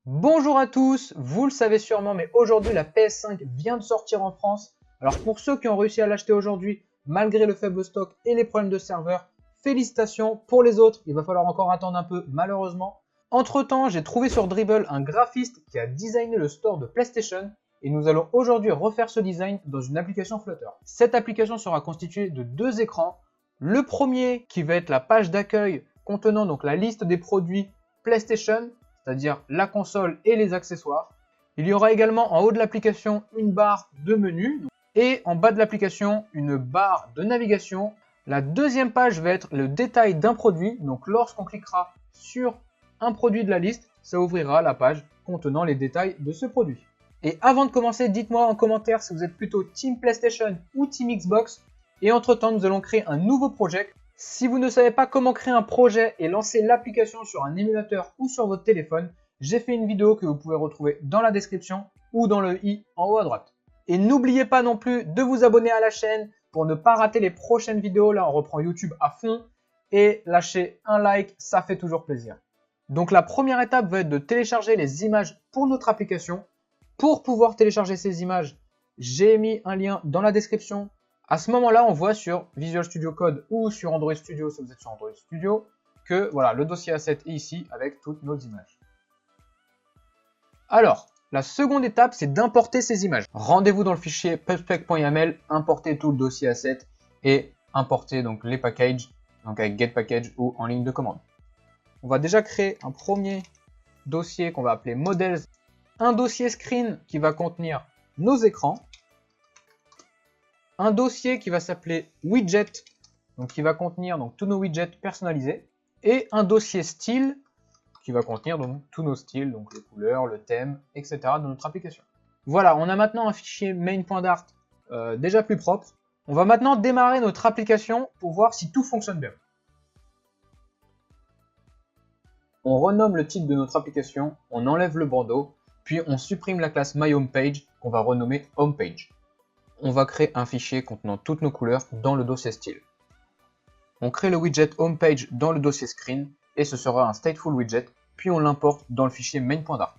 Bonjour à tous, vous le savez sûrement, mais aujourd'hui la PS5 vient de sortir en France. Alors pour ceux qui ont réussi à l'acheter aujourd'hui, malgré le faible stock et les problèmes de serveur, félicitations. Pour les autres, il va falloir encore attendre un peu, malheureusement. Entre temps, j'ai trouvé sur Dribble un graphiste qui a designé le store de PlayStation et nous allons aujourd'hui refaire ce design dans une application Flutter. Cette application sera constituée de deux écrans. Le premier qui va être la page d'accueil contenant donc la liste des produits PlayStation, c'est-à-dire la console et les accessoires. Il y aura également en haut de l'application une barre de menu et en bas de l'application une barre de navigation. La deuxième page va être le détail d'un produit, donc lorsqu'on cliquera sur un produit de la liste, ça ouvrira la page contenant les détails de ce produit. Et avant de commencer, dites-moi en commentaire si vous êtes plutôt Team PlayStation ou Team Xbox. Et entre-temps, nous allons créer un nouveau projet. Si vous ne savez pas comment créer un projet et lancer l'application sur un émulateur ou sur votre téléphone, j'ai fait une vidéo que vous pouvez retrouver dans la description ou dans le i en haut à droite. Et n'oubliez pas non plus de vous abonner à la chaîne pour ne pas rater les prochaines vidéos. Là, on reprend YouTube à fond. Et lâchez un like, ça fait toujours plaisir. Donc la première étape va être de télécharger les images pour notre application. Pour pouvoir télécharger ces images, j'ai mis un lien dans la description. À ce moment-là, on voit sur Visual Studio Code ou sur Android Studio, si vous êtes sur Android Studio, que voilà, le dossier A7 est ici avec toutes nos images. Alors, la seconde étape, c'est d'importer ces images. Rendez-vous dans le fichier pubspec.yaml, importez tout le dossier A7 et importez donc les packages, donc avec get package ou en ligne de commande. On va déjà créer un premier dossier qu'on va appeler models, un dossier screen qui va contenir nos écrans, un dossier qui va s'appeler widget, donc qui va contenir donc tous nos widgets personnalisés, et un dossier style qui va contenir donc tous nos styles, donc les couleurs, le thème, etc. de notre application. Voilà, on a maintenant un fichier main.dart déjà plus propre. On va maintenant démarrer notre application pour voir si tout fonctionne bien. On renomme le titre de notre application, on enlève le bandeau, puis on supprime la classe myHomepage qu'on va renommer homepage. On va créer un fichier contenant toutes nos couleurs dans le dossier style. On crée le widget homepage dans le dossier screen et ce sera un stateful widget, puis on l'importe dans le fichier main.dart.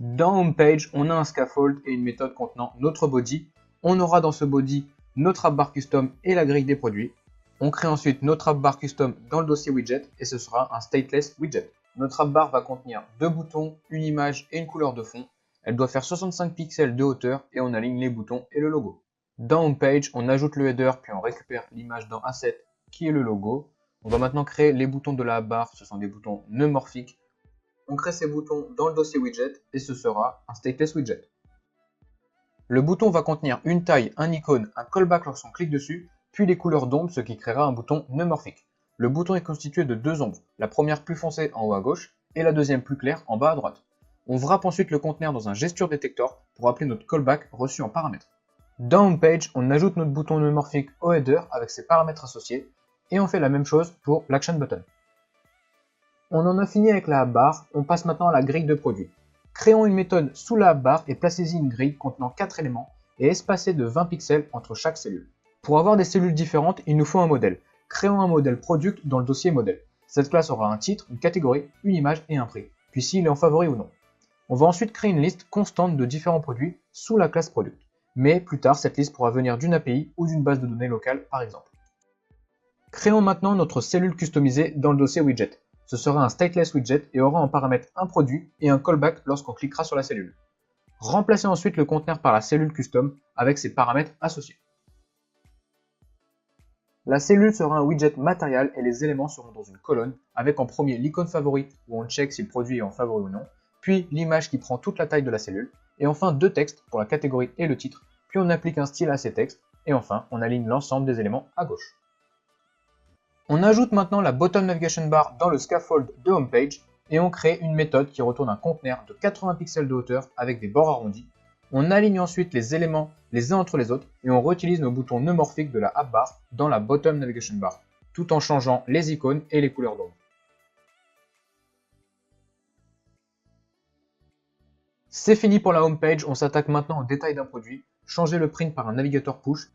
Dans homepage, on a un scaffold et une méthode contenant notre body. On aura dans ce body notre appbar custom et la grille des produits. On crée ensuite notre appbar custom dans le dossier widget et ce sera un stateless widget. Notre appbar va contenir deux boutons, une image et une couleur de fond. Elle doit faire 65 pixels de hauteur et on aligne les boutons et le logo. Dans homepage, on ajoute le header puis on récupère l'image dans A7 qui est le logo. On va maintenant créer les boutons de la appbar, ce sont des boutons neumorphiques. On crée ces boutons dans le dossier widget et ce sera un stateless widget. Le bouton va contenir une taille, un icône, un callback lorsqu'on clique dessus, puis les couleurs d'ombre, ce qui créera un bouton neumorphique. Le bouton est constitué de deux ombres, la première plus foncée en haut à gauche et la deuxième plus claire en bas à droite. On wrap ensuite le conteneur dans un gesture detector pour appeler notre callback reçu en paramètres. Dans homepage, on ajoute notre bouton neumorphique au header avec ses paramètres associés et on fait la même chose pour l'action button. On en a fini avec la appbar, on passe maintenant à la grille de produits. Créons une méthode sous la appbar et placez-y une grille contenant 4 éléments et espacée de 20 pixels entre chaque cellule. Pour avoir des cellules différentes, il nous faut un modèle. Créons un modèle product dans le dossier modèle. Cette classe aura un titre, une catégorie, une image et un prix, puis s'il est en favori ou non. On va ensuite créer une liste constante de différents produits sous la classe product. Mais plus tard, cette liste pourra venir d'une API ou d'une base de données locale par exemple. Créons maintenant notre cellule customisée dans le dossier widget. Ce sera un stateless widget et aura en paramètre un produit et un callback lorsqu'on cliquera sur la cellule. Remplacez ensuite le conteneur par la cellule custom avec ses paramètres associés. La cellule sera un widget matériel et les éléments seront dans une colonne avec en premier l'icône favori où on check si le produit est en favori ou non, puis l'image qui prend toute la taille de la cellule, et enfin deux textes pour la catégorie et le titre, puis on applique un style à ces textes, et enfin on aligne l'ensemble des éléments à gauche. On ajoute maintenant la bottom navigation bar dans le scaffold de homepage et on crée une méthode qui retourne un conteneur de 80 pixels de hauteur avec des bords arrondis. On aligne ensuite les éléments les uns entre les autres et on réutilise nos boutons neumorphiques de la appbar dans la bottom navigation bar, tout en changeant les icônes et les couleurs d'ombre. C'est fini pour la homepage, on s'attaque maintenant au détail d'un produit, changer le print par un navigateur push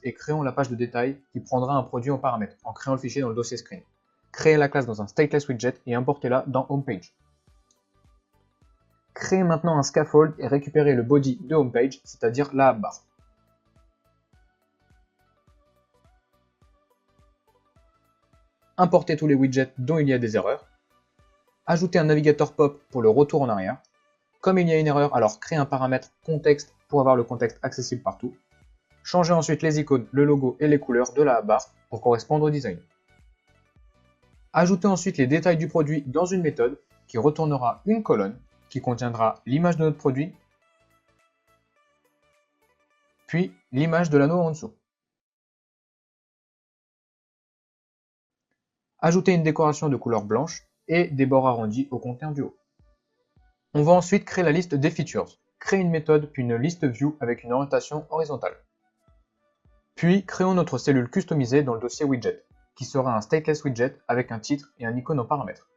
et créons la page de détail qui prendra un produit en paramètre en créant le fichier dans le dossier screen. créez la classe dans un stateless widget et importez-la dans HomePage. Créez maintenant un scaffold et récupérez le body de HomePage, c'est-à-dire la barre. Importez tous les widgets dont il y a des erreurs. Ajoutez un navigateur pop pour le retour en arrière. Comme il y a une erreur, alors créez un paramètre contexte pour avoir le contexte accessible partout. Changez ensuite les icônes, le logo et les couleurs de la barre pour correspondre au design. Ajoutez ensuite les détails du produit dans une méthode qui retournera une colonne qui contiendra l'image de notre produit, puis l'image de l'anneau en dessous. Ajoutez une décoration de couleur blanche et des bords arrondis au contenant du haut. On va ensuite créer la liste des features. Créer une méthode puis une liste view avec une orientation horizontale. Puis créons notre cellule customisée dans le dossier widget, qui sera un stateless widget avec un titre et un icône en paramètres.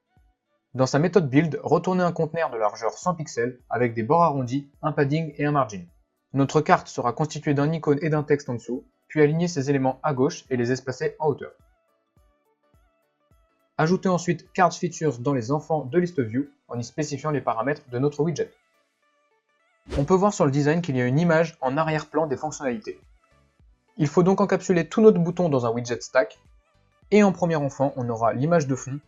Dans sa méthode build, retournez un conteneur de largeur 100 pixels avec des bords arrondis, un padding et un margin. Notre carte sera constituée d'un icône et d'un texte en dessous, puis alignez ces éléments à gauche et les espacer en hauteur. Ajoutez ensuite Cards Features dans les enfants de liste view en y spécifiant les paramètres de notre widget. On peut voir sur le design qu'il y a une image en arrière-plan des fonctionnalités. Il faut donc encapsuler tous nos boutons dans un widget stack, et en premier enfant on aura l'image de fond,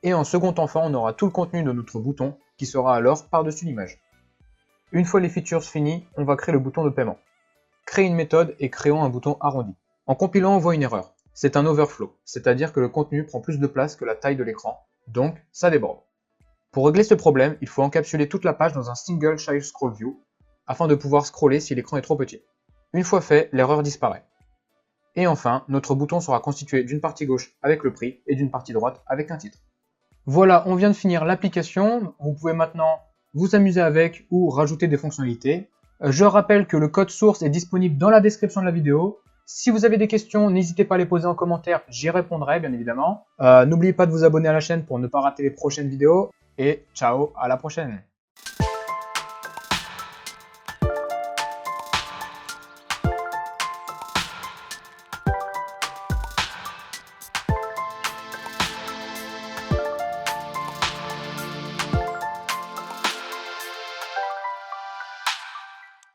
et en second enfant on aura tout le contenu de notre bouton qui sera alors par-dessus l'image. Une fois les features finies, on va créer le bouton de paiement. Créez une méthode et créons un bouton arrondi. En compilant on voit une erreur. C'est un overflow, c'est-à-dire que le contenu prend plus de place que la taille de l'écran, donc ça déborde. Pour régler ce problème, il faut encapsuler toute la page dans un single child scroll view, afin de pouvoir scroller si l'écran est trop petit. Une fois fait, l'erreur disparaît. Et enfin, notre bouton sera constitué d'une partie gauche avec le prix et d'une partie droite avec un titre. Voilà, on vient de finir l'application, vous pouvez maintenant vous amuser avec ou rajouter des fonctionnalités. Je rappelle que le code source est disponible dans la description de la vidéo. Si vous avez des questions, n'hésitez pas à les poser en commentaire, j'y répondrai bien évidemment. N'oubliez pas de vous abonner à la chaîne pour ne pas rater les prochaines vidéos. Et ciao, à la prochaine!